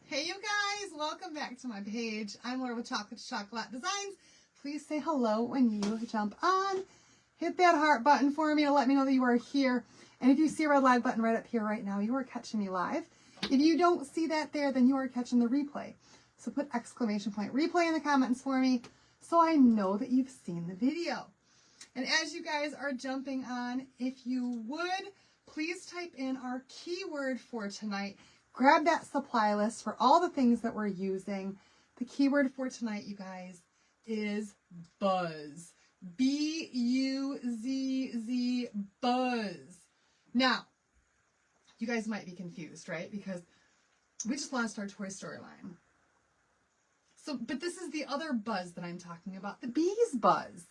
Hey you guys, welcome back to my page. I'm Laura with Chocolate Chocolate Designs. Please say hello when you jump on. Hit that heart button for me to let me know that you are here. And if you see a red live button right up here right now, you are catching me live. If you don't see that there, then you are catching the replay. So put exclamation point replay in the comments for me so I know that you've seen the video. And as you guys are jumping on, if you would, please type in our keyword for tonight. Grab that supply list for all the things that we're using. The keyword for tonight, you guys, is buzz. B-U-Z-Z, buzz. Now, you guys might be confused, right? Because we just launched our Toy Story line. But this is the other buzz that I'm talking about, the bees buzz.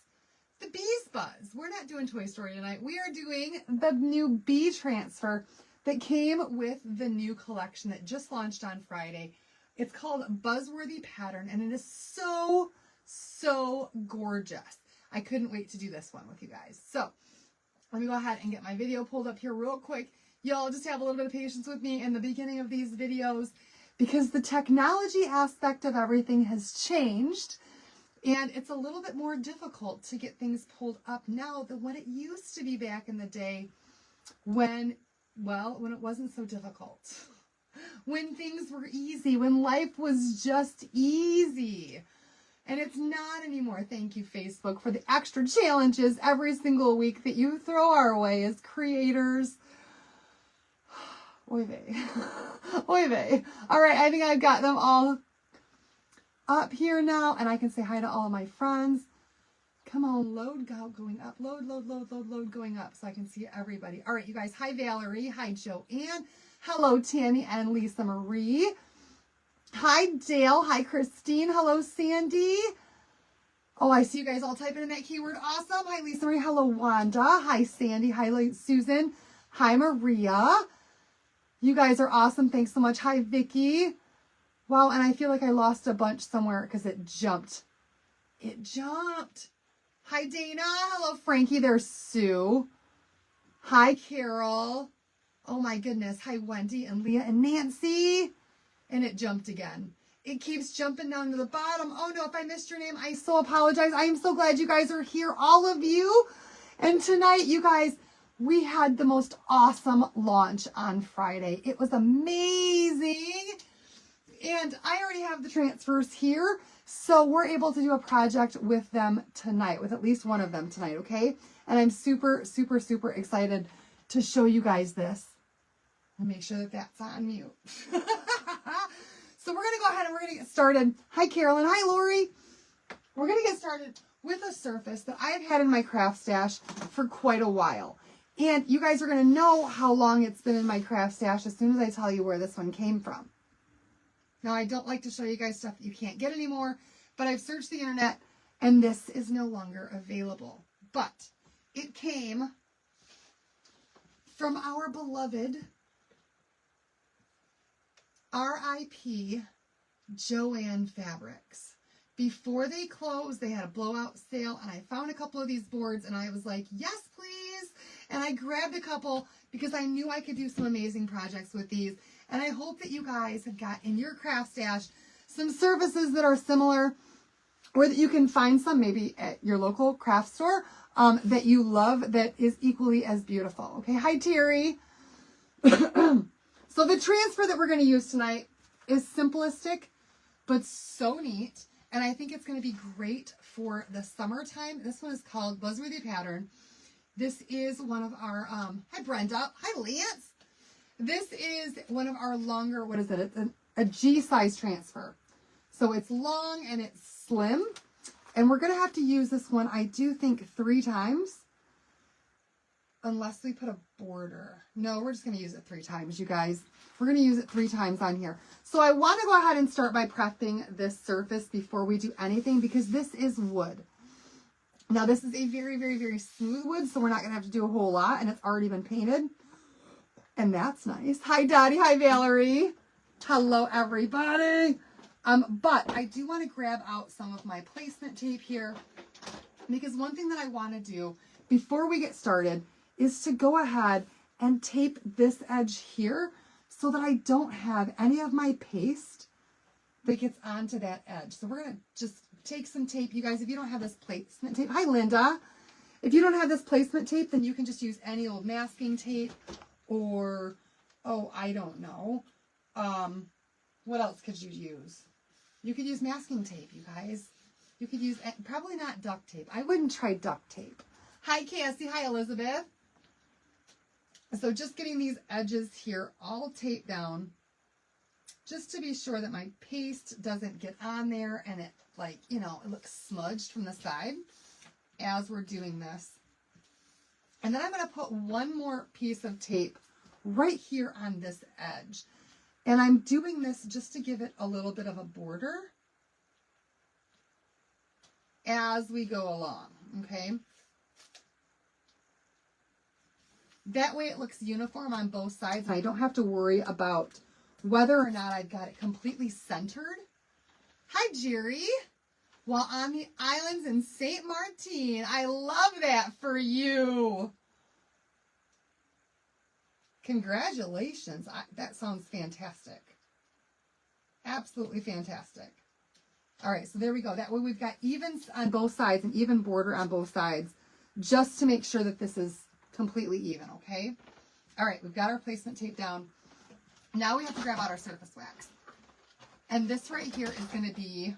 The bees buzz. We're not doing Toy Story tonight. We are doing the new bee transfer that came with the new collection that just launched on Friday. It's called Buzzworthy Pattern, and it is so, so gorgeous. I couldn't wait to do this one with you guys. So let me go ahead and get my video pulled up here real quick. Y'all just have a little bit of patience with me in the beginning of these videos because the technology aspect of everything has changed, and it's a little bit more difficult to get things pulled up now than what it used to be back in the day when it wasn't so difficult. When things were easy, when life was just easy. And it's not anymore. Thank you, Facebook, for the extra challenges every single week that you throw our way as creators. Oy vey. Oy vey. All right, I think I've got them all up here now, and I can say hi to all of my friends. Come on, load going up. Load going up so I can see everybody. All right, you guys. Hi, Valerie. Hi, Joanne. Hello, Tammy and Lisa Marie. Hi, Dale. Hi, Christine. Hello, Sandy. Oh, I see you guys all typing in that keyword. Awesome. Hi, Lisa Marie. Hello, Wanda. Hi, Sandy. Hi, Susan. Hi, Maria. You guys are awesome. Thanks so much. Hi, Vicky. Wow, and I feel like I lost a bunch somewhere because it jumped. It jumped. Hi, Dana. Hello, Frankie. There's Sue. Hi, Carol. Oh, my goodness. Hi, Wendy and Leah and Nancy. And it jumped again. It keeps jumping down to the bottom. Oh, no, if I missed your name, I so apologize. I am so glad you guys are here, all of you. And tonight, you guys, we had the most awesome launch on Friday. It was amazing. And I already have the transfers here. So we're able to do a project with them tonight, with at least one of them tonight, okay? And I'm super, super, super excited to show you guys this. And make sure that that's on mute. So we're going to go ahead and we're going to get started. Hi, Carolyn. Hi, Lori. We're going to get started with a surface that I've had in my craft stash for quite a while. And you guys are going to know how long it's been in my craft stash as soon as I tell you where this one came from. Now, I don't like to show you guys stuff that you can't get anymore, but I've searched the internet and this is no longer available. But it came from our beloved RIP Joann Fabrics. Before they closed, they had a blowout sale, and I found a couple of these boards, and I was like, yes, please. And I grabbed a couple because I knew I could do some amazing projects with these. And I hope that you guys have got in your craft stash some services that are similar, or that you can find some maybe at your local craft store that you love that is equally as beautiful. Okay, hi, Terry. So the transfer that we're going to use tonight is simplistic, but so neat. And I think it's going to be great for the summertime. This one is called Buzzworthy Pattern. This is one of our, hi, Brenda. Hi, Lance. This is one of our longer, what is it? It's a G-size transfer. So it's long and it's slim. And we're going to have to use this one, I do think, 3 times. Unless we put a border. No, we're just going to use it 3 times, you guys. We're going to use it 3 times on here. So I want to go ahead and start by prepping this surface before we do anything because this is wood. Now, this is a very, very, very smooth wood, so we're not going to have to do a whole lot, and it's already been painted. And that's nice. Hi, Dottie. Hi, Valerie. Hello, everybody. But I do want to grab out some of my placement tape here because one thing that I want to do before we get started is to go ahead and tape this edge here so that I don't have any of my paste that gets onto that edge. So we're going to just take some tape. You guys, if you don't have this placement tape, hi Linda. If you don't have this placement tape, then you can just use any old masking tape or, oh, I don't know. What else could you use? You could use masking tape, you guys. You could use, probably not duct tape. I wouldn't try duct tape. Hi, Cassie. Hi, Elizabeth. So just getting these edges here all taped down just to be sure that my paste doesn't get on there and it, like, you know, it looks smudged from the side as we're doing this. And then I'm going to put one more piece of tape right here on this edge. And I'm doing this just to give it a little bit of a border as we go along, okay? That way it looks uniform on both sides, and I don't have to worry about whether or not I've got it completely centered. Hi, Jerry. While on the islands in St. Martin. I love that for you. Congratulations. That sounds fantastic. Absolutely fantastic. All right, so there we go. That way we've got even on both sides, an even border on both sides, just to make sure that this is completely even, okay? All right, we've got our placement tape down. Now we have to grab out our surface wax. And this right here is going to be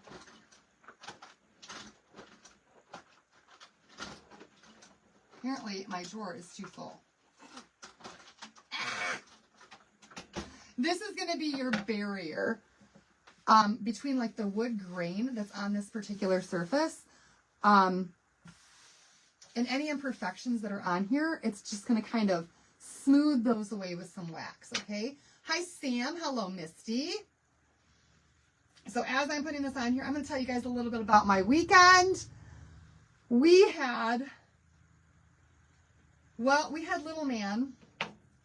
apparently my drawer is too full. This is going to be your barrier between like the wood grain that's on this particular surface and any imperfections that are on here. It's just going to kind of smooth those away with some wax, okay? Hi, Sam. Hello, Misty. So as I'm putting this on here, I'm going to tell you guys a little bit about my weekend. We had little man,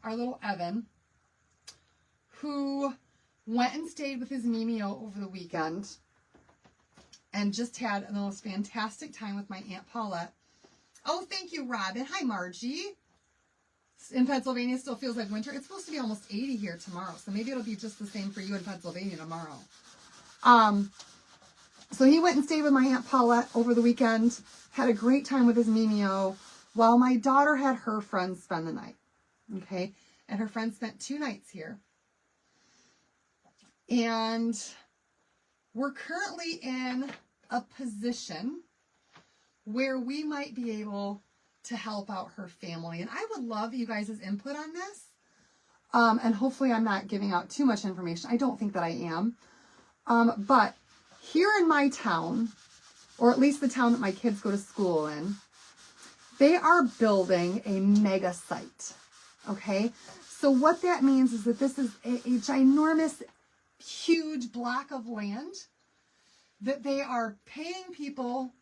our little Evan, who went and stayed with his Mimeo over the weekend and just had the most fantastic time with my Aunt Paulette. Oh, thank you, Robin. Hi, Margie. In Pennsylvania, it still feels like winter. It's supposed to be almost 80 here tomorrow, so maybe it'll be just the same for you in Pennsylvania tomorrow. So he went and stayed with my Aunt Paulette over the weekend, had a great time with his Mimeo, while my daughter had her friends spend the night. Okay, and her friends spent 2 nights here. And we're currently in a position where we might be able to help out her family. And I would love you guys' input on this. And hopefully I'm not giving out too much information. I don't think that I am. But here in my town, or at least the town that my kids go to school in, they are building a mega site. Okay? So what that means is that this is a ginormous, huge block of land that they are paying people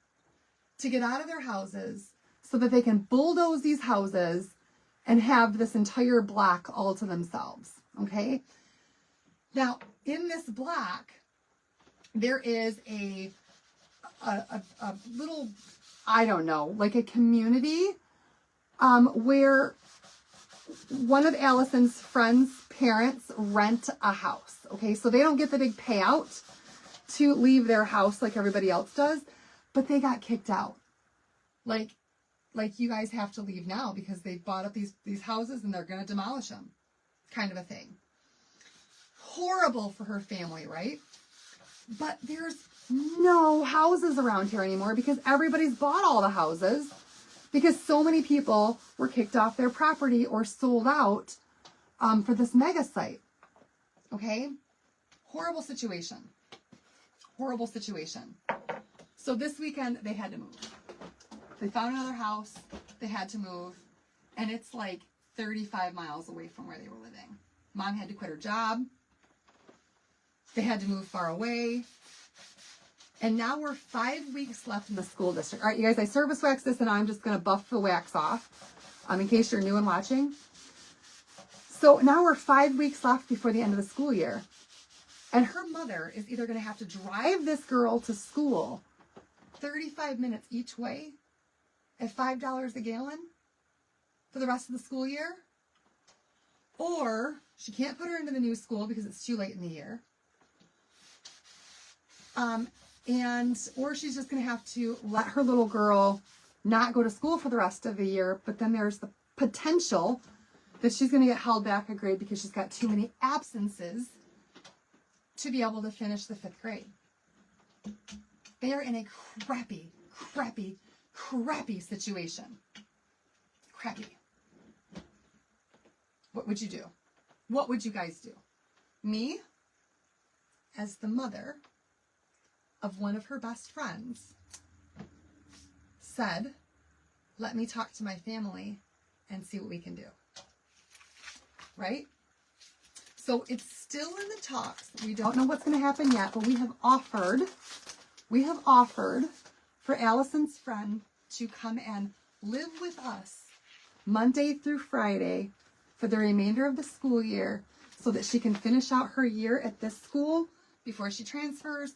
to get out of their houses so that they can bulldoze these houses and have this entire block all to themselves. Okay? Now, in this block, there is a little, I don't know, like a community where one of Allison's friends' parents rent a house. Okay, so they don't get the big payout to leave their house like everybody else does, but they got kicked out. Like you guys have to leave now because they bought up these houses and they're going to demolish them, kind of a thing. Horrible for her family, right? But there's no houses around here anymore because everybody's bought all the houses because so many people were kicked off their property or sold out for this mega site. Okay? Horrible situation. Horrible situation. So this weekend, they had to move. They found another house. They had to move. And it's like 35 miles away from where they were living. Mom had to quit her job. They had to move far away. And now we're 5 weeks left in the school district. All right, you guys, I surface waxed this and I'm just going to buff the wax off in case you're new and watching. So now we're 5 weeks left before the end of the school year. And her mother is either going to have to drive this girl to school 35 minutes each way at $5 a gallon for the rest of the school year. Or she can't put her into the new school because it's too late in the year. Or she's just going to have to let her little girl not go to school for the rest of the year. But then there's the potential that she's going to get held back a grade because she's got too many absences to be able to finish the 5th grade. They are in a crappy, crappy, crappy situation. Crappy. What would you do? What would you guys do? Me, as the mother of one of her best friends, said, let me talk to my family and see what we can do. Right? So it's still in the talks. We don't know what's going to happen yet, but we have offered for Allison's friend to come and live with us Monday through Friday for the remainder of the school year so that she can finish out her year at this school before she transfers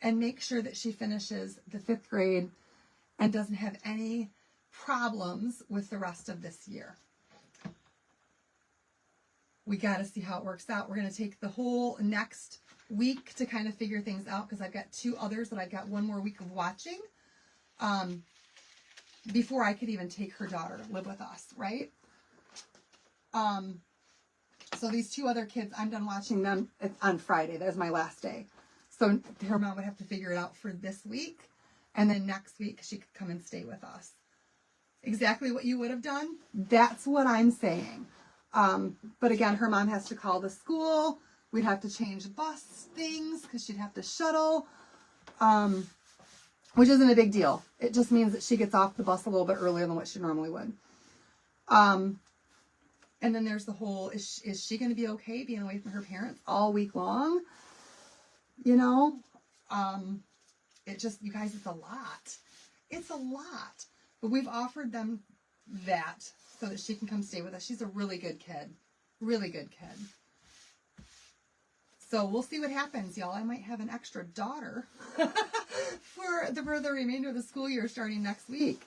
and make sure that she finishes the 5th grade and doesn't have any problems with the rest of this year. We got to see how it works out. We're going to take the whole next week to kind of figure things out because I've got 2 others that I've got 1 more week of watching before I could even take her daughter to live with us, right? So these 2 other kids, I'm done watching them on Friday. That's my last day. So her mom would have to figure it out for this week. And then next week, she could come and stay with us. Exactly what you would have done. That's what I'm saying. But again, her mom has to call the school. We'd have to change bus things because she'd have to shuttle, which isn't a big deal. It just means that she gets off the bus a little bit earlier than what she normally would. And then there's the whole, is she going to be okay being away from her parents all week long? You know, it just, you guys, it's a lot. It's a lot. But we've offered them that so that she can come stay with us. She's a really good kid. Really good kid. So we'll see what happens, y'all. I might have an extra daughter for the remainder of the school year starting next week.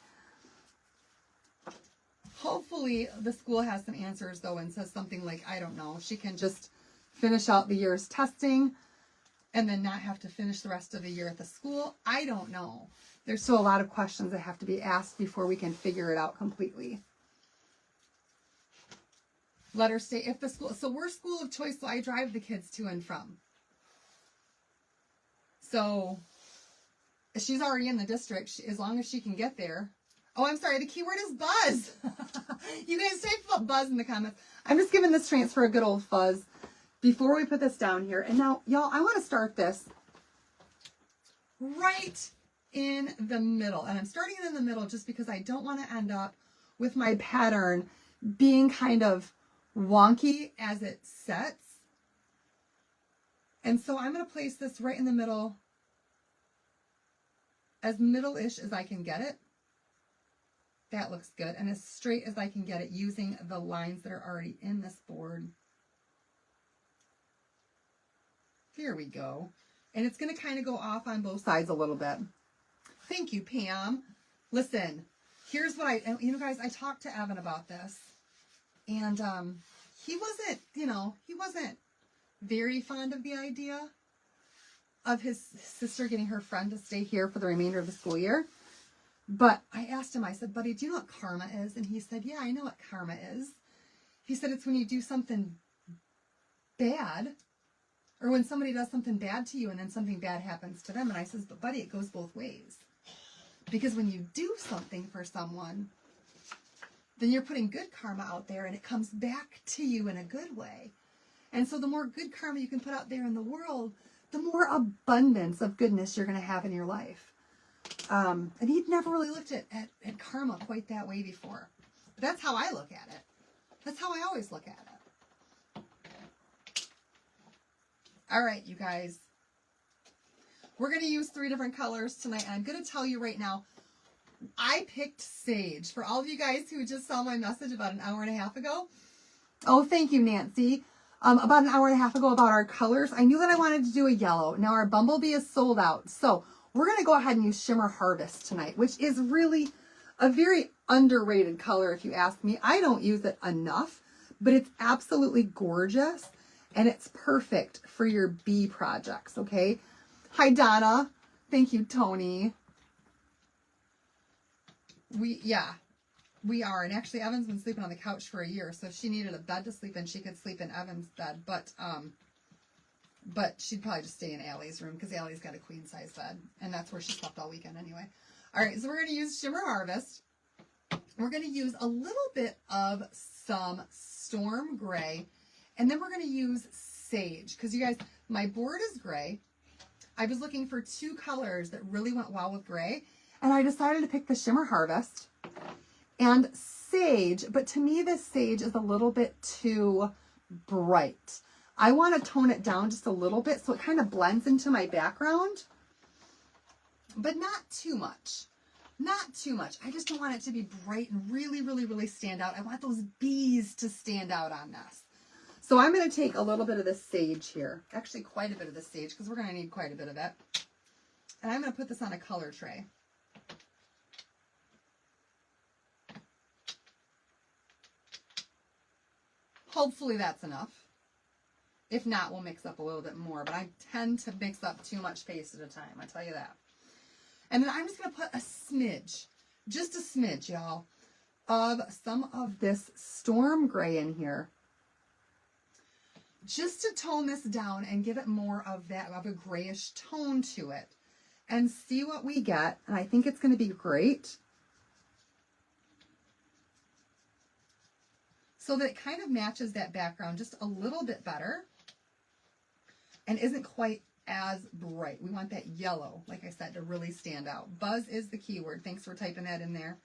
Hopefully the school has some answers, though, and says something like, I don't know, she can just finish out the year's testing and then not have to finish the rest of the year at the school. I don't know. There's still a lot of questions that have to be asked before we can figure it out completely. Let her stay if the school. So we're school of choice, so I drive the kids to and from. So she's already in the district as long as she can get there. Oh, I'm sorry. The keyword is buzz. You guys type buzz in the comments. I'm just giving this transfer a good old fuzz before we put this down here. And now, y'all, I want to start this right in the middle. And I'm starting it in the middle just because I don't want to end up with my pattern being kind of wonky as it sets. And so I'm going to place this right in the middle, as middle-ish as I can get it. That looks good. And as straight as I can get it using the lines that are already in this board. Here we go. And it's going to kind of go off on both sides a little bit. Thank you, Pam. Listen, here's what you know, guys, I talked to Evan about this. And he wasn't, he wasn't very fond of the idea of his sister getting her friend to stay here for the remainder of the school year. But I asked him, I said, buddy, do you know what karma is? And he said, yeah, I know what karma is. He said, it's when you do something bad, or when somebody does something bad to you and then something bad happens to them. And I says, but buddy, it goes both ways. Because when you do something for someone, then you're putting good karma out there and it comes back to you in a good way. And so the more good karma you can put out there in the world, the more abundance of goodness you're going to have in your life. And he'd never really looked at karma quite that way before. But that's how I look at it. That's how I always look at it. All right, you guys. We're going to use 3 different colors tonight. And I'm going to tell you right now, I picked sage. For all of you guys who just saw my message about an hour and a half ago. Oh, thank you, Nancy. About an hour and a half ago about our colors. I knew that I wanted to do a yellow. Now our Bumblebee is sold out. So we're going to go ahead and use Shimmer Harvest tonight, which is really a very underrated color if you ask me. I don't use it enough, but it's absolutely gorgeous and it's perfect for your bee projects, okay? Hi, Donna. Thank you, Tony. We are. And actually, Evan's been sleeping on the couch for a year, so if she needed a bed to sleep in, she could sleep in Evan's bed. But she'd probably just stay in Allie's room because Allie's got a queen size bed, and that's where she slept all weekend anyway. All right, so we're going to use Shimmer Harvest. We're going to use a little bit of some Storm Gray, and then we're going to use Sage because, you guys, my board is gray. I was looking for two colors that really went well with gray, and I decided to pick the Shimmer Harvest and Sage, but to me this Sage is a little bit too bright. I want to tone it down just a little bit so it kind of blends into my background, but not too much. Not too much. I just don't want it to be bright and really, really, really stand out. I want those bees to stand out on this. So I'm going to take a little bit of this Sage here. Actually, quite a bit of this Sage because we're going to need quite a bit of it. And I'm going to put this on a color tray. Hopefully that's enough. If not, we'll mix up a little bit more. But I tend to mix up too much paste at a time. I tell you that. And then I'm just going to put a smidge, just a smidge, y'all, of some of this Storm Gray in here. Just to tone this down and give it more of a grayish tone to it. And see what we get. And I think it's going to be great. So that it kind of matches that background just a little bit better. And isn't quite as bright. We want that yellow, like I said, to really stand out. Buzz is the keyword. Thanks for typing that in there.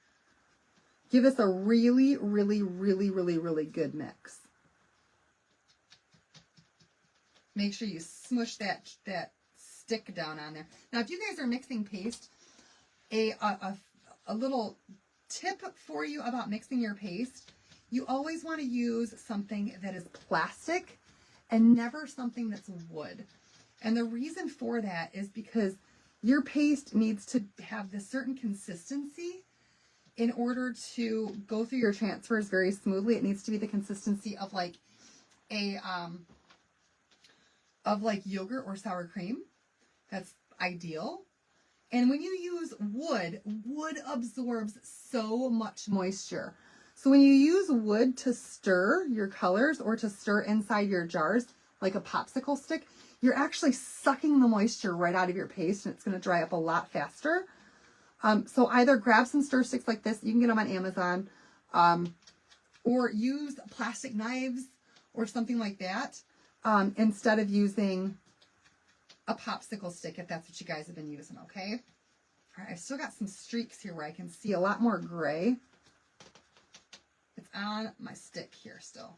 Give us a really, really, really, really, really good mix. Make sure you smush that stick down on there. Now, if you guys are mixing paste, a little tip for you about mixing your paste, you always want to use something that is plastic and never something that's wood. And the reason for that is because your paste needs to have this certain consistency in order to go through your transfers very smoothly. It needs to be the consistency of like yogurt or sour cream. That's ideal. And when you use wood, wood absorbs so much moisture. So when you use wood to stir your colors or to stir inside your jars, like a popsicle stick, you're actually sucking the moisture right out of your paste and it's going to dry up a lot faster. So either grab some stir sticks like this, you can get them on Amazon, or use plastic knives or something like that instead of using a popsicle stick if that's what you guys have been using, okay? All right, I've still got some streaks here where I can see a lot more gray. It's on my stick here still.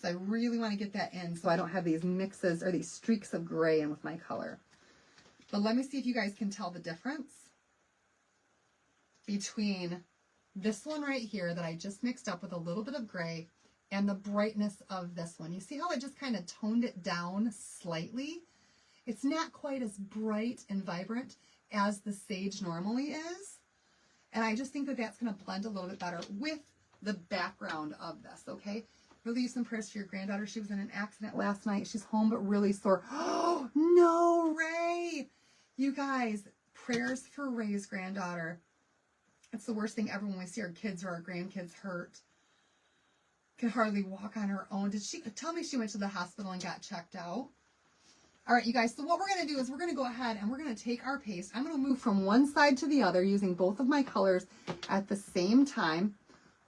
So I really want to get that in so I don't have these mixes or these streaks of gray in with my color. But let me see if you guys can tell the difference between this one right here that I just mixed up with a little bit of gray and the brightness of this one. You see how I just kind of toned it down slightly? It's not quite as bright and vibrant as the Sage normally is. And I just think that that's going to blend a little bit better with the background of this, okay? Really use some prayers for your granddaughter. She was in an accident last night. She's home but really sore. Oh, no, Ray! You guys, prayers for Ray's granddaughter. It's the worst thing ever when we see our kids or our grandkids hurt. Can hardly walk on her own. Did she tell me she went to the hospital and got checked out? All right, you guys, so what we're going to do is we're going to go ahead and we're going to take our paste. I'm going to move from one side to the other using both of my colors at the same time.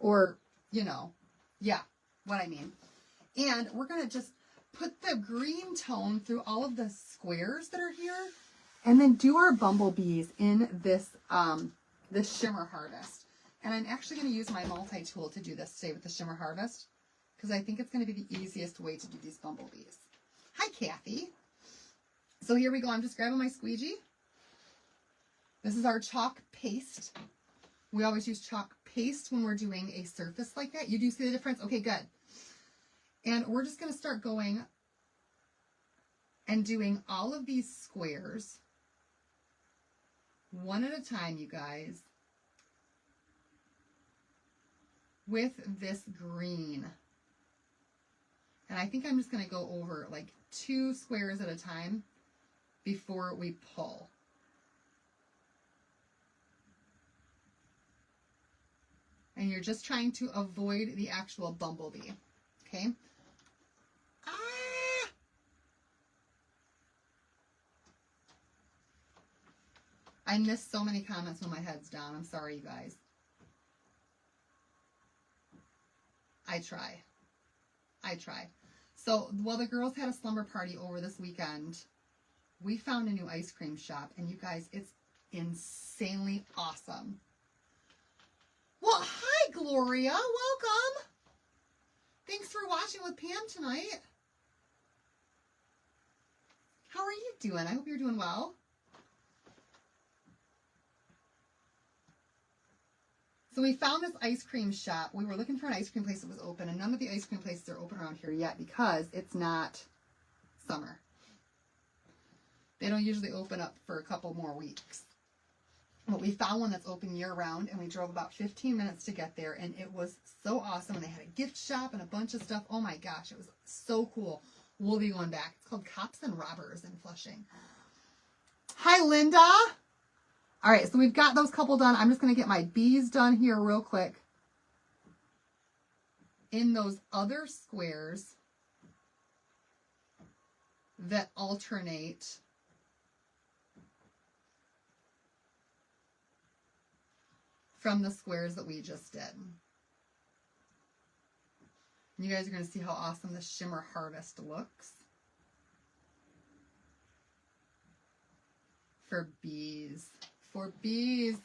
Or, you know, yeah, what I mean. And we're going to just put the green tone through all of the squares that are here. And then do our bumblebees in this, this Shimmer Harvest. And I'm actually going to use my multi-tool to do this today with the Shimmer Harvest. Because I think it's going to be the easiest way to do these bumblebees. Hi, Kathy. So here we go. I'm just grabbing my squeegee. This is our chalk paste. We always use chalk paste when we're doing a surface like that. You do see the difference? Okay, good. And we're just going to start going and doing all of these squares one at a time, you guys, with this green. And I think I'm just going to go over like 2 squares at a time before we pull. And you're just trying to avoid the actual bumblebee, okay? Ah! I missed so many comments when my head's down. I'm sorry, you guys. I try. So while the girls had a slumber party over this weekend, we found a new ice cream shop. And you guys, it's insanely awesome. Well, hi, Gloria. Welcome. Thanks for watching with Pam tonight. How are you doing? I hope you're doing well. So we found this ice cream shop. We were looking for an ice cream place that was open, and none of the ice cream places are open around here yet because it's not summer. They don't usually open up for a couple more weeks. But we found one that's open year-round, and we drove about 15 minutes to get there, and it was so awesome. And they had a gift shop and a bunch of stuff. Oh, my gosh, it was so cool. We'll be going back. It's called Cops and Robbers in Flushing. Hi, Linda. All right, so we've got those couple done. I'm just going to get my bees done here real quick. In those other squares that alternate from the squares that we just did. You guys are going to see how awesome the Shimmer Harvest looks. For bees. For bees.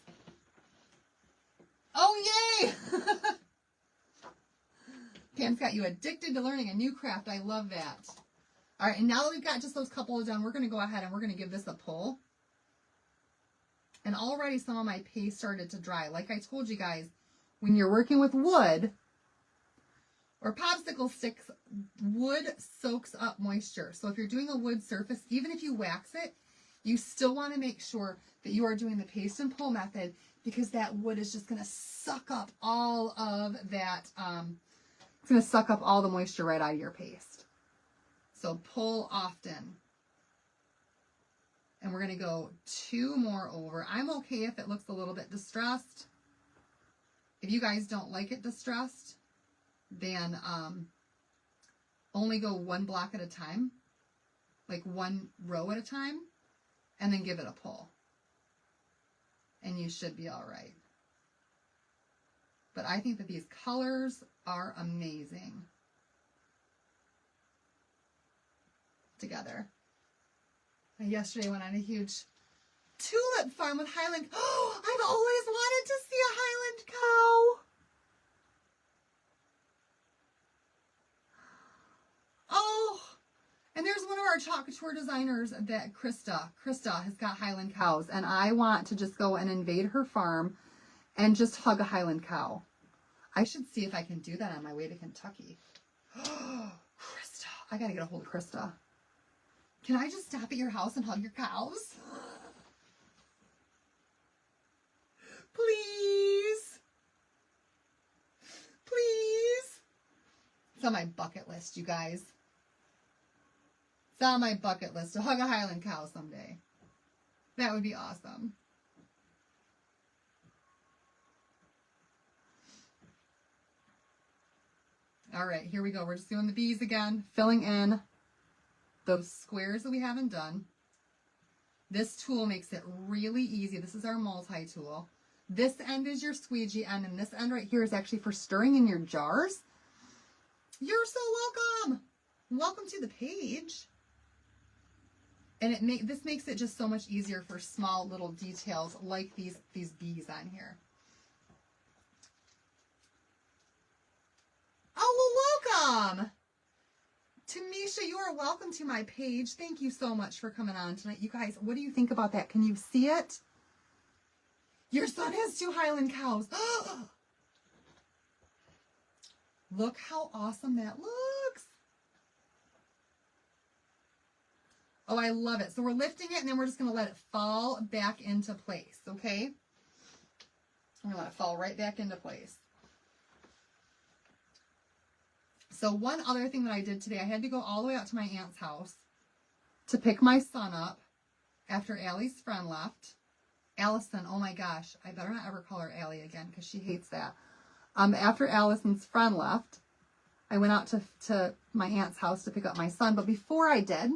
Oh, yay! Pam's got you addicted to learning a new craft. I love that. All right, and now that we've got just those couple done, we're going to go ahead and we're going to give this a pull. And already some of my paste started to dry. Like I told you guys, when you're working with wood or popsicle sticks, wood soaks up moisture. So if you're doing a wood surface, even if you wax it, you still want to make sure that you are doing the paste and pull method, because that wood is just going to suck up all of that. It's going to suck up all the moisture right out of your paste. So pull often. And we're going to go 2 more over. I'm okay if it looks a little bit distressed. If you guys don't like it distressed, then only go 1 block at a time, like 1 row at a time, and then give it a pull. And you should be all right. But I think that these colors are amazing together. I yesterday went on a huge tulip farm with Highland. Oh, I've always wanted to see a Highland cow. Oh, and there's one of our chalk couture designers that Krista has got Highland cows, and I want to just go and invade her farm and just hug a Highland cow. I should see if I can do that on my way to Kentucky. Krista, I gotta get a hold of Krista. Can I just stop at your house and hug your cows? Please. Please. It's on my bucket list, you guys. It's on my bucket list to hug a Highland cow someday. That would be awesome. All right, here we go. We're just doing the bees again, filling in those squares that we haven't done. This tool makes it really easy. This is our multi-tool. This end is your squeegee end, and this end right here is actually for stirring in your jars. You're so welcome. Welcome to the page. And this makes it just so much easier for small little details like these bees on here. Oh, well, welcome. Tamisha, you are welcome to my page. Thank you so much for coming on tonight. You guys, what do you think about that? Can you see it? Your son has 2 Highland cows. Look how awesome that looks. Oh, I love it. So we're lifting it, and then we're just going to let it fall back into place, okay? I'm going to let it fall right back into place. So one other thing that I did today, I had to go all the way out to my aunt's house to pick my son up after Allie's friend left. Allison, oh my gosh, I better not ever call her Allie again because she hates that. After Allison's friend left, I went out to my aunt's house to pick up my son. But before I did,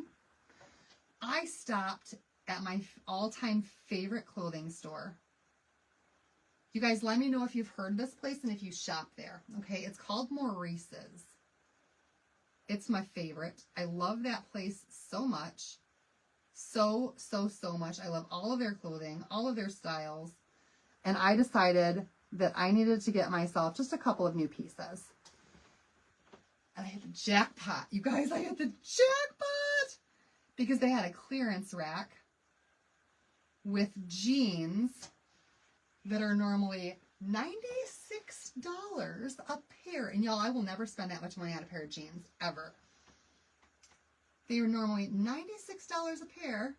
I stopped at my all-time favorite clothing store. You guys, let me know if you've heard this place and if you shop there. Okay, it's called Maurice's. It's my favorite. I love that place so much. So much. I love all of their clothing, all of their styles. And I decided that I needed to get myself just a couple of new pieces. And I hit the jackpot. You guys, I hit the jackpot! Because they had a clearance rack with jeans that are normally $96 a pair. And y'all, I will never spend that much money on a pair of jeans, ever. They were normally $96 a pair,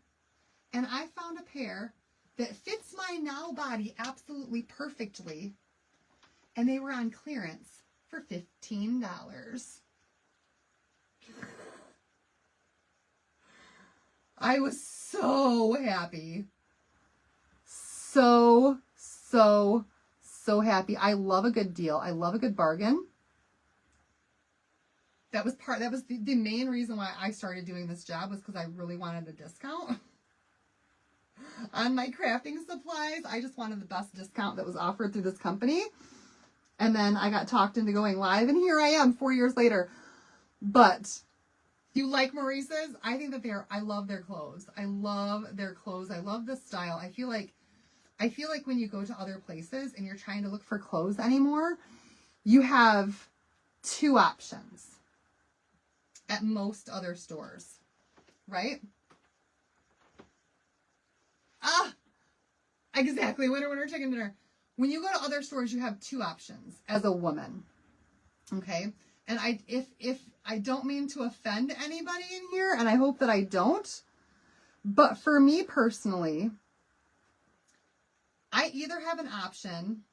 and I found a pair that fits my now body absolutely perfectly, and they were on clearance for $15. I was so happy. So happy. I love a good deal. I love a good bargain. That was the main reason why I started doing this job, was because I really wanted a discount on my crafting supplies. I just wanted the best discount that was offered through this company. And then I got talked into going live, and here I am 4 years later. But you like Maurice's? I think that I love their clothes. I love their clothes. I love the style. I feel like when you go to other places and you're trying to look for clothes anymore, you have two options at most other stores, right? Exactly. Winner, chicken dinner. When you go to other stores, you have two options as a woman. Okay? And if I don't mean to offend anybody in here, and I hope that I don't, but for me personally, I either have an option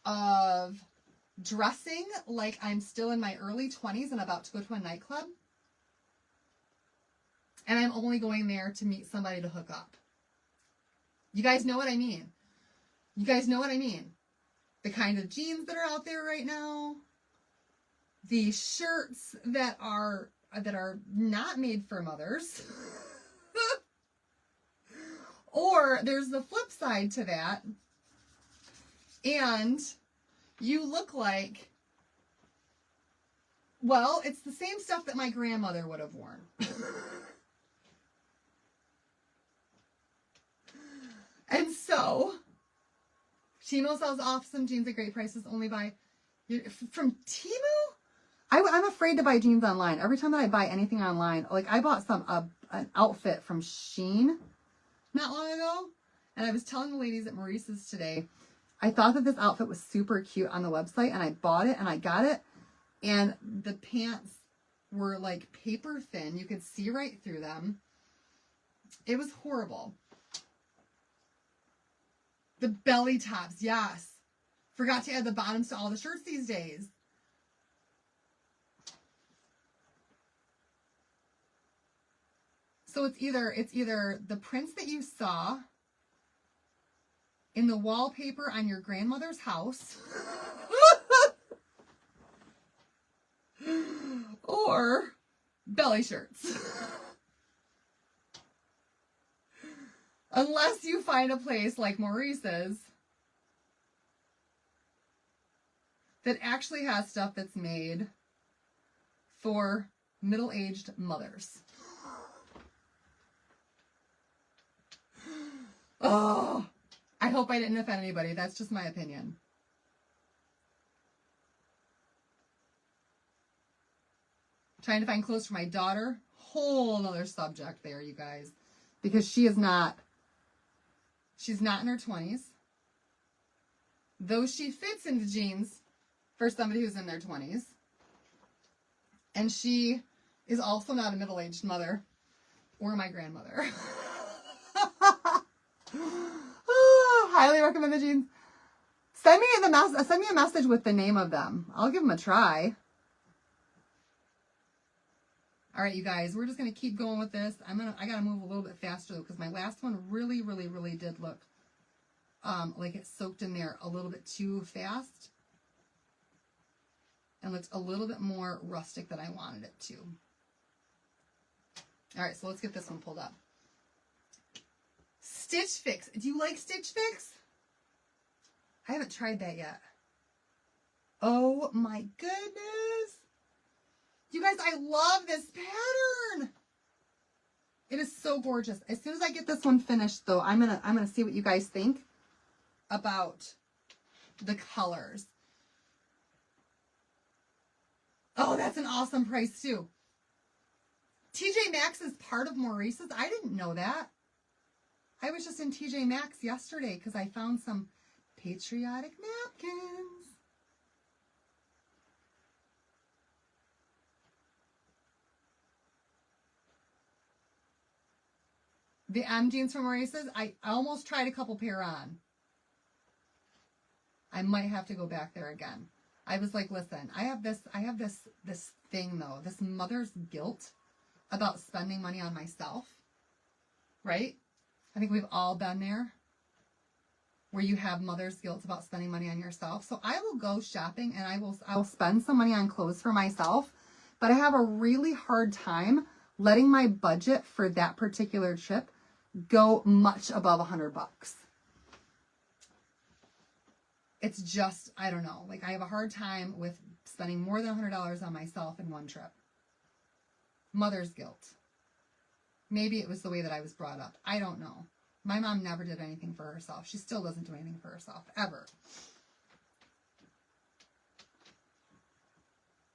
of dressing like I'm still in my early 20s and about to go to a nightclub, and I'm only going there to meet somebody to hook up. You guys know what I mean. You guys know what I mean. The kind of jeans that are out there right now, the shirts that are not made for mothers. Or there's the flip side to that, and you look like, well, it's the same stuff that my grandmother would have worn. And so, Timo sells awesome jeans at great prices. Only buy from Temu? I'm afraid to buy jeans online. Every time that I buy anything online, like I bought an outfit from Shein not long ago, and I was telling the ladies at Maurice's today, I thought that this outfit was super cute on the website, and I bought it and I got it, and the pants were like paper thin. You could see right through them. It was horrible. The belly tops, yes. Forgot to add the bottoms to all the shirts these days. So it's either the prints that you saw in the wallpaper on your grandmother's house or belly shirts. Unless you find a place like Maurice's that actually has stuff that's made for middle-aged mothers. Oh, I hope I didn't offend anybody. That's just my opinion. Trying to find clothes for my daughter. Whole nother subject there, you guys. Because she's not in her 20s. Though she fits into jeans for somebody who's in their 20s. And she is also not a middle-aged mother or my grandmother. Highly recommend the jeans. Send me a message with the name of them. I'll give them a try. All right, you guys, we're just going to keep going with this. I got to move a little bit faster though, because my last one really, really, really did look like it soaked in there a little bit too fast and looked a little bit more rustic than I wanted it to. All right, so let's get this one pulled up. Stitch Fix. Do you like Stitch Fix? I haven't tried that yet. Oh my goodness. You guys, I love this pattern. It is so gorgeous. As soon as I get this one finished though, I'm gonna see what you guys think about the colors. Oh, that's an awesome price too. TJ Maxx is part of Maurice's. I didn't know that. I was just in TJ Maxx yesterday because I found some patriotic napkins. The M jeans from Maurice's, I almost tried a couple pair on. I might have to go back there again. I was like, listen, I have this thing though, this mother's guilt about spending money on myself, right? I think we've all been there where you have mother's guilt about spending money on yourself. So I will go shopping and I will spend some money on clothes for myself, but I have a really hard time letting my budget for that particular trip go much above $100. It's just, I don't know. Like I have a hard time with spending more than $100 on myself in one trip. Mother's guilt. Maybe it was the way that I was brought up. I don't know. My mom never did anything for herself. She still doesn't do anything for herself, ever.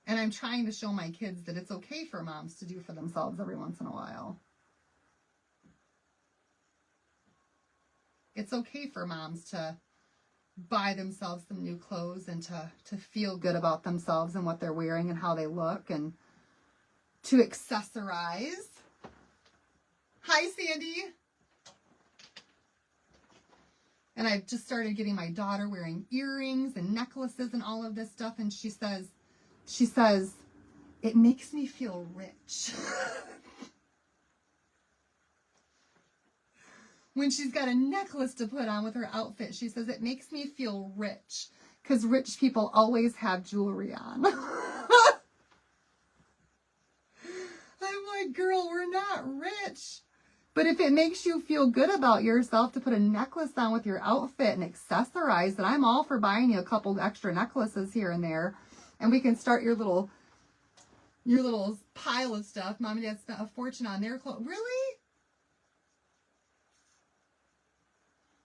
And I'm trying to show my kids that it's okay for moms to do for themselves every once in a while. It's okay for moms to buy themselves some new clothes and to feel good about themselves and what they're wearing and how they look and to accessorize. Hi, Sandy. And I've just started getting my daughter wearing earrings and necklaces and all of this stuff. And she says, it makes me feel rich. When she's got a necklace to put on with her outfit, she says, it makes me feel rich because rich people always have jewelry on. I'm like, girl, we're not rich. But if it makes you feel good about yourself to put a necklace on with your outfit and accessorize, then I'm all for buying you a couple extra necklaces here and there. And we can start your little pile of stuff. Mom and Dad spent a fortune on their clothes. Really?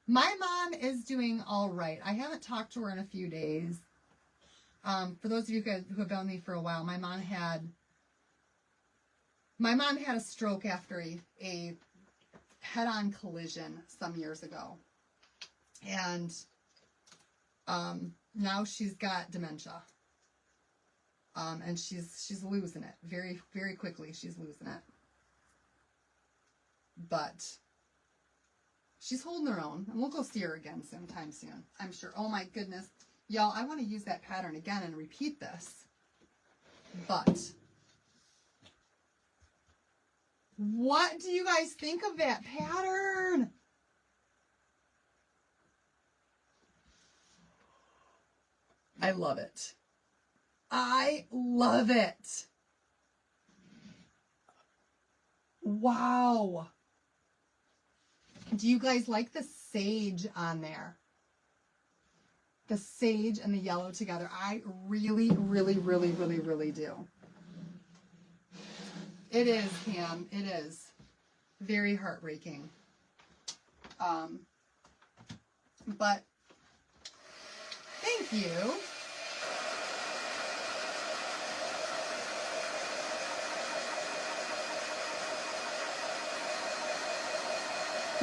My mom is doing all right. I haven't talked to her in a few days. For those of you who have been with me for a while, my mom had a stroke after a head-on collision some years ago. And now she's got dementia. And she's losing it. Very, very quickly, she's losing it. But she's holding her own, and we'll go see her again sometime soon, I'm sure. Oh my goodness. Y'all, I want to use that pattern again and repeat this. But what do you guys think of that pattern? I love it. I love it. Wow. Do you guys like the sage on there? The sage and the yellow together. I really, really, really, really, really do. It is, Pam. It is. Very heartbreaking. But thank you.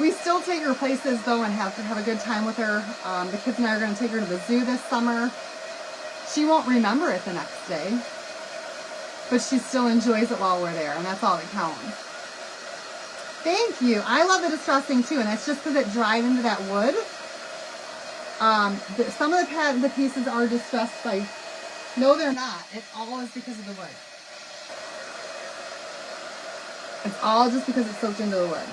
We still take her places, though, and have a good time with her. The kids and I are going to take her to the zoo this summer. She won't remember it the next day, but she still enjoys it while we're there, and that's all that counts. Thank you. I love the distressing, too, and that's just because it dried into that wood. Some of the pieces are distressed by... No, they're not. It all is because of the wood. It's all just because it's soaked into the wood.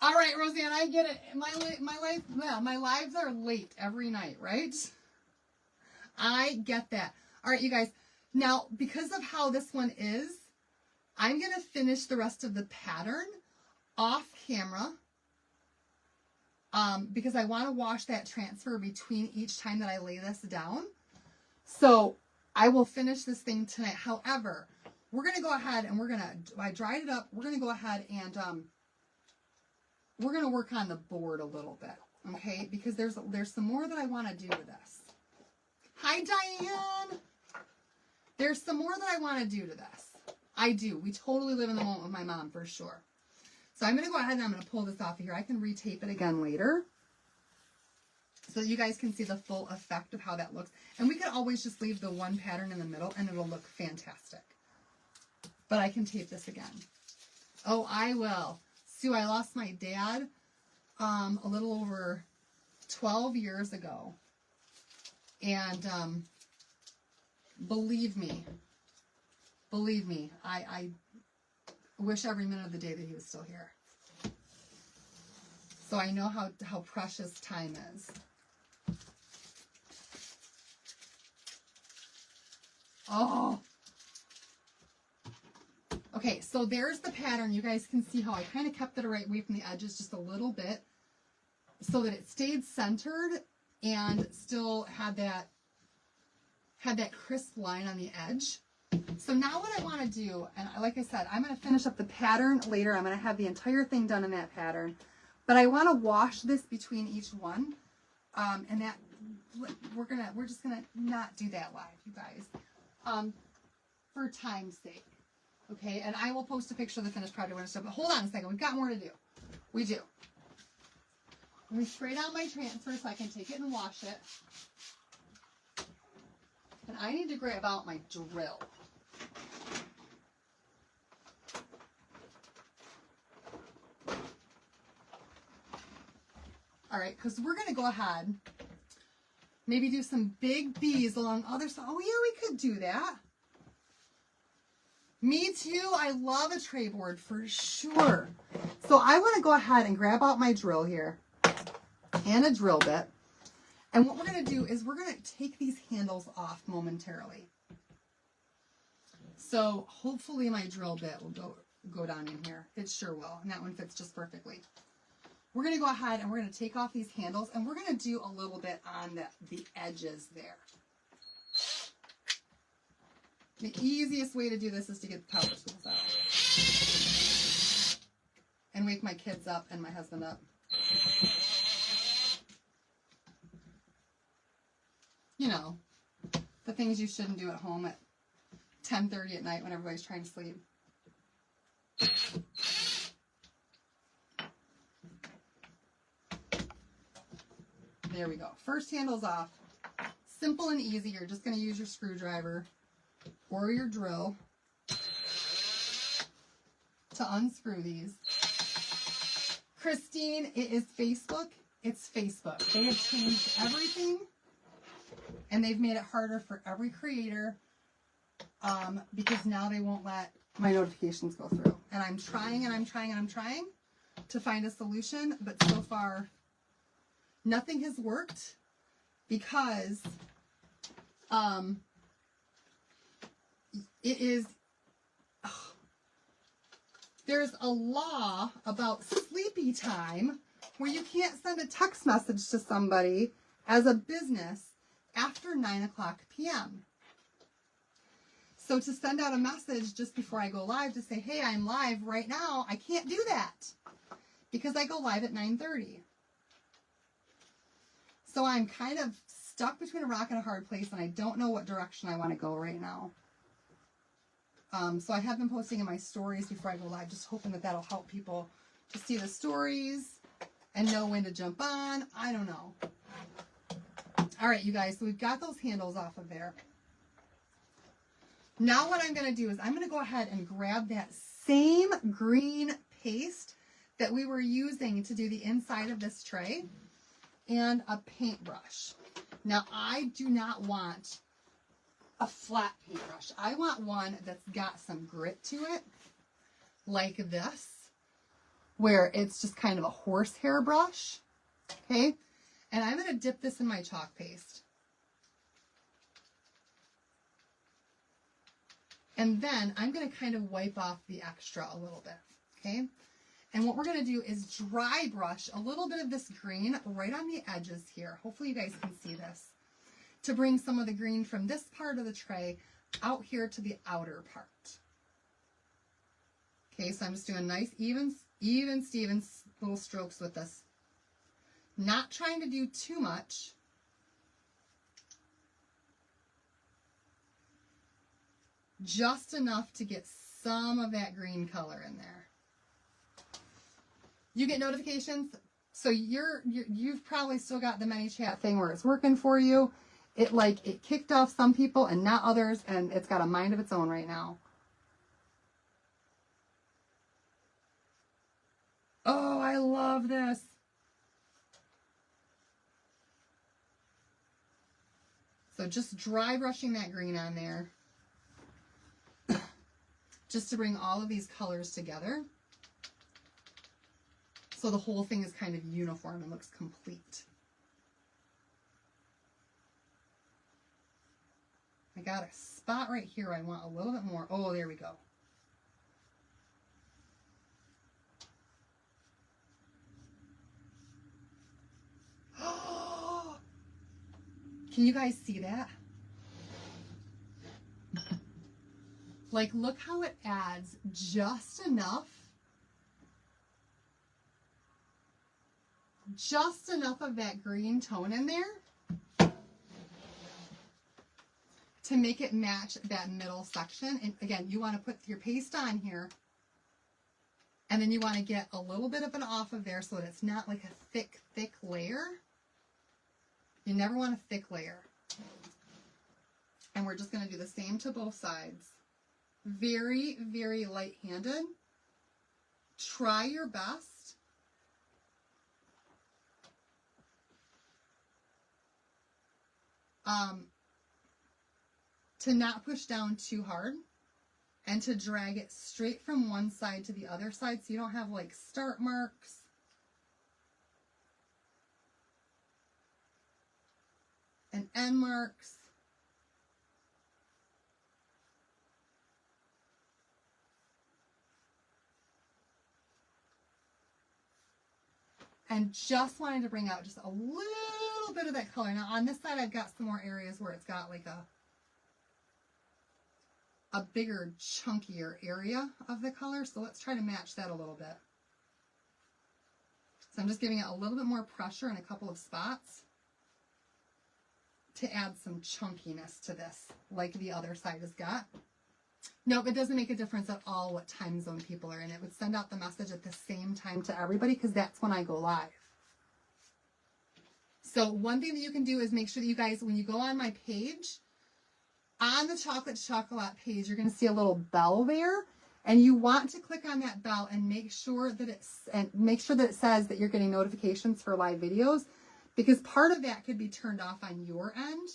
All right, Roseanne, I get it. My lives are late every night, right? I get that. All right, you guys. Now, because of how this one is, I'm going to finish the rest of the pattern off camera because I want to wash that transfer between each time that I lay this down. So I will finish this thing tonight. However, we're going to go ahead and I dried it up. We're going to go ahead and we're going to work on the board a little bit, okay? Because there's some more that I want to do with this. Hi, Diane. There's some more that I want to do to this. I do. We totally live in the moment with my mom for sure. So I'm going to go ahead and I'm going to pull this off of here. I can retape it again later so that you guys can see the full effect of how that looks. And we could always just leave the one pattern in the middle and it'll look fantastic. But I can tape this again. Oh, I will. Sue, I lost my dad a little over 12 years ago. And believe me, I wish every minute of the day that he was still here. So I know how precious time is. Oh. Okay, so there's the pattern. You guys can see how I kind of kept it right away from the edges just a little bit so that it stayed centered and still had that crisp line on the edge. So now what I want to do, and like I said, I'm going to finish up the pattern later. I'm going to have the entire thing done in that pattern. But I want to wash this between each one. And that we're just going to not do that live, you guys. For time's sake. Okay, and I will post a picture of the finished product and stuff. But hold on a second, we've got more to do. We do. Let me spray down my transfer so I can take it and wash it. And I need to grab out my drill. All right, because we're going to go ahead, maybe do some big B's along other sides. Oh, yeah, we could do that. Me too. I love a tray board for sure. So I want to go ahead and grab out my drill here and a drill bit. And what we're going to do is we're going to take these handles off momentarily. So hopefully my drill bit will go down in here. It sure will. And that one fits just perfectly. We're going to go ahead and we're going to take off these handles and we're going to do a little bit on the edges there. The easiest way to do this is to get the power tools out. And wake my kids up and my husband up. You know, the things you shouldn't do at home at 10:30 at night when everybody's trying to sleep. There we go. First handle's off. Simple and easy. You're just going to use your screwdriver or your drill to unscrew these. Christine, it is Facebook. It's Facebook. They have changed everything and they've made it harder for every creator because now they won't let my notifications go through. And I'm trying and I'm trying and I'm trying to find a solution, but so far nothing has worked because there's a law about sleepy time where you can't send a text message to somebody as a business after 9 o'clock p.m. So to send out a message just before I go live to say, hey, I'm live right now, I can't do that because I go live at 9:30. So I'm kind of stuck between a rock and a hard place and I don't know what direction I want to go right now. So I have been posting in my stories before I go live, just hoping that that'll help people to see the stories and know when to jump on. I don't know. All right, you guys, so we've got those handles off of there. Now what I'm going to do is I'm going to go ahead and grab that same green paste that we were using to do the inside of this tray and a paintbrush. Now, I do not want a flat paintbrush. I want one that's got some grit to it, like this, where it's just kind of a horsehair brush, okay? And I'm going to dip this in my chalk paste. And then I'm going to kind of wipe off the extra a little bit, okay? And what we're going to do is dry brush a little bit of this green right on the edges here. Hopefully you guys can see this. To bring some of the green from this part of the tray out here to the outer part. Okay, so I'm just doing nice, even Steven little strokes with this. Not trying to do too much. Just enough to get some of that green color in there. You get notifications, so you've probably still got the ManyChat thing where it's working for you. It kicked off some people and not others, and it's got a mind of its own right now. Oh, I love this. So just dry brushing that green on there. Just to bring all of these colors together. So the whole thing is kind of uniform and looks complete. I got a spot right here I want a little bit more. Oh, there we go. Can you guys see that? Like, look how it adds just enough of that green tone in there to make it match that middle section. And again, you want to put your paste on here, and then you want to get a little bit of it off of there so that it's not like a thick layer. You never want a thick layer. And we're just going to do the same to both sides. Very, very light-handed. Try your best to not push down too hard and to drag it straight from one side to the other side so you don't have like start marks. And end marks. And just wanted to bring out just a little bit of that color. Now on this side I've got some more areas where it's got like a bigger, chunkier area of the color. So let's try to match that a little bit. So I'm just giving it a little bit more pressure in a couple of spots to add some chunkiness to this, like the other side has got. Nope, it doesn't make a difference at all what time zone people are in. It would send out the message at the same time to everybody because that's when I go live. So one thing that you can do is make sure that you guys, when you go on my page, on the Chocolate Chocolat page, you're going to see a little bell there, and you want to click on that bell and make sure that it says that you're getting notifications for live videos, because part of that could be turned off on your end.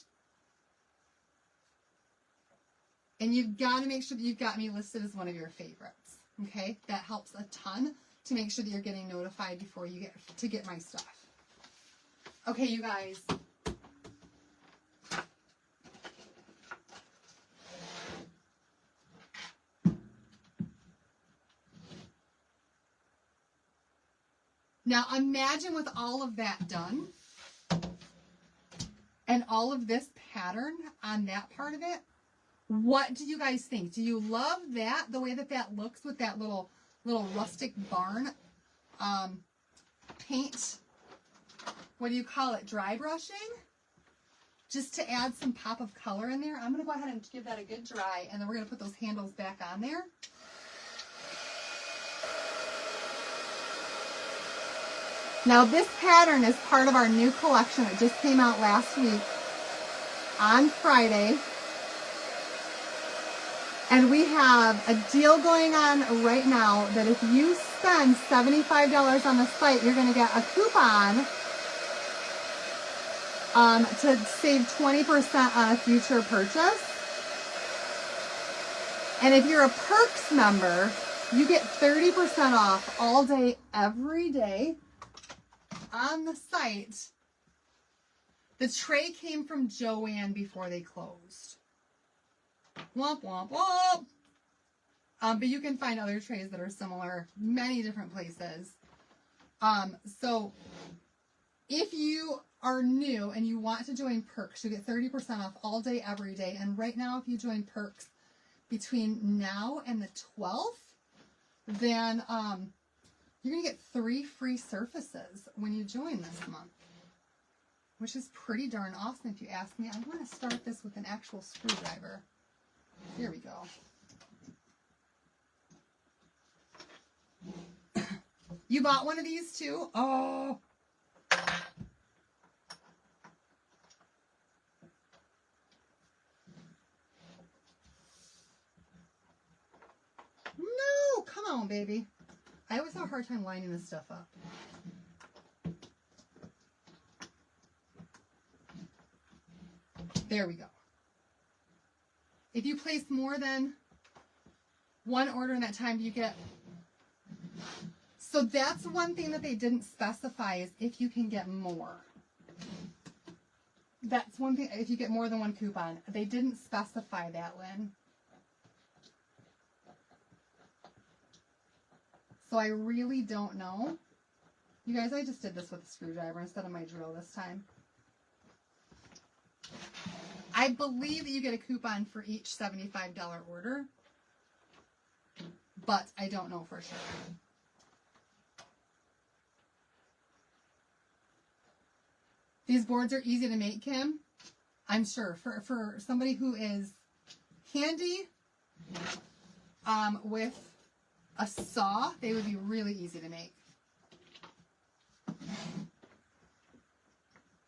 And you've got to make sure that you've got me listed as one of your favorites. Okay, that helps a ton to make sure that you're getting notified before you get my stuff. Okay, you guys. Now imagine with all of that done and all of this pattern on that part of it, what do you guys think? Do you love that, the way that that looks with that little rustic barn paint? What do you call it? Dry brushing? Just to add some pop of color in there. I'm going to go ahead and give that a good dry, and then we're going to put those handles back on there. Now this pattern is part of our new collection. It just came out last week on Friday. And we have a deal going on right now that if you spend $75 on the site, you're going to get a coupon to save 20% on a future purchase. And if you're a Perks member, you get 30% off all day, every day on the site. The tray came from Joann before they closed. Womp, womp, womp. But you can find other trays that are similar, many different places. So if you are new and you want to join Perks, you get 30% off all day, every day. And right now, if you join Perks between now and the 12th, then you're going to get 3 free surfaces when you join this month, which is pretty darn awesome if you ask me. I want to start this with an actual screwdriver. Here we go. You bought one of these too? Oh. No, come on, baby. I always have a hard time lining this stuff up. There we go. If you place more than one order in that time, you get... So that's one thing that they didn't specify is if you can get more. That's one thing, if you get more than one coupon. They didn't specify that, Lynn. So I really don't know. You guys, I just did this with a screwdriver instead of my drill this time. I believe that you get a coupon for each $75 order, but I don't know for sure. These boards are easy to make, Kim. I'm sure. For somebody who is handy with a saw, they would be really easy to make.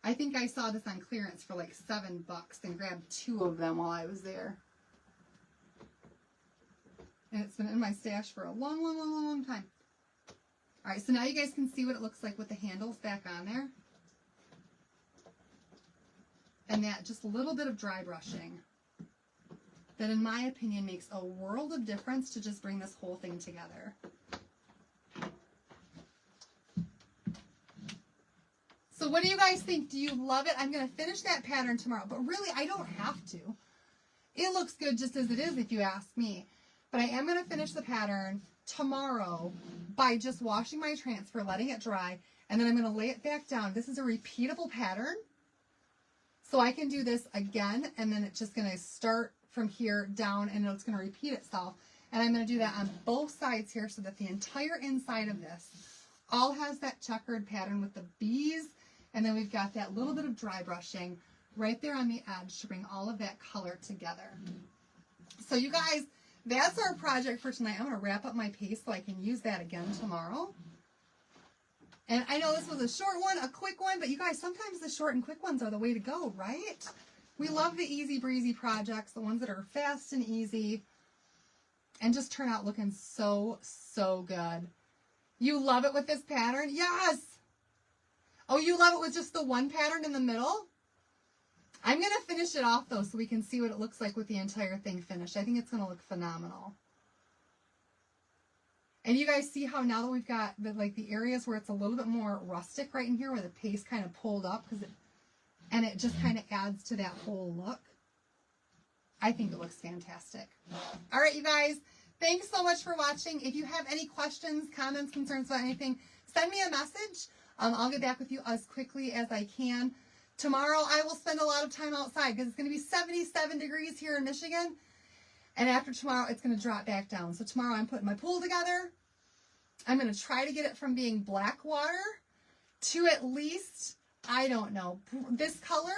I think I saw this on clearance for like $7 and grabbed 2 of them while I was there. And it's been in my stash for a long, long, long, long, long time. All right, so now you guys can see what it looks like with the handles back on there. And that just a little bit of dry brushing that in my opinion makes a world of difference to just bring this whole thing together. So what do you guys think? Do you love it? I'm going to finish that pattern tomorrow, but really I don't have to. It looks good just as it is if you ask me. But I am going to finish the pattern tomorrow by just washing my transfer, letting it dry, and then I'm going to lay it back down. This is a repeatable pattern. So I can do this again, and then it's just going to start from here down, and it's going to repeat itself. And I'm going to do that on both sides here so that the entire inside of this all has that checkered pattern with the bees. And then we've got that little bit of dry brushing right there on the edge to bring all of that color together. So you guys, that's our project for tonight. I'm going to wrap up my piece so I can use that again tomorrow. And I know this was a short one, a quick one, but you guys, sometimes the short and quick ones are the way to go, right? We love the easy breezy projects, the ones that are fast and easy and just turn out looking so, so good. You love it with this pattern? Yes! Oh, you love it with just the one pattern in the middle? I'm going to finish it off, though, so we can see what it looks like with the entire thing finished. I think it's going to look phenomenal. And you guys see how now that we've got the areas where it's a little bit more rustic right in here where the paste kind of pulled up and it just kind of adds to that whole look. I think it looks fantastic. All right, you guys, thanks so much for watching. If you have any questions, comments, concerns about anything, send me a message. I'll get back with you as quickly as I can. Tomorrow I will spend a lot of time outside because it's going to be 77 degrees here in Michigan. And after tomorrow, it's going to drop back down. So tomorrow I'm putting my pool together. I'm going to try to get it from being black water to at least, I don't know, this color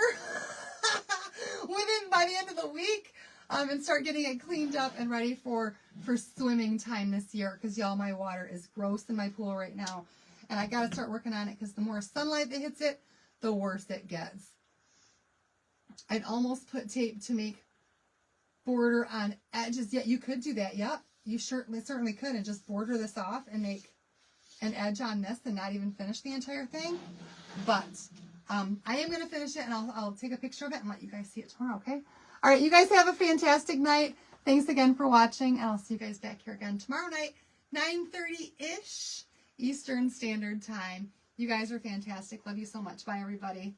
by the end of the week. And start getting it cleaned up and ready for swimming time this year. Because y'all, my water is gross in my pool right now. And I got to start working on it because the more sunlight that hits it, the worse it gets. I'd almost put tape to make border on edges. Yeah, you could do that. Yep, you certainly could, and just border this off and make an edge on this and not even finish the entire thing. But I am going to finish it, and I'll take a picture of it and let you guys see it tomorrow, okay? All right, you guys have a fantastic night. Thanks again for watching, and I'll see you guys back here again tomorrow night, 9:30-ish Eastern Standard Time. You guys are fantastic. Love you so much. Bye, everybody.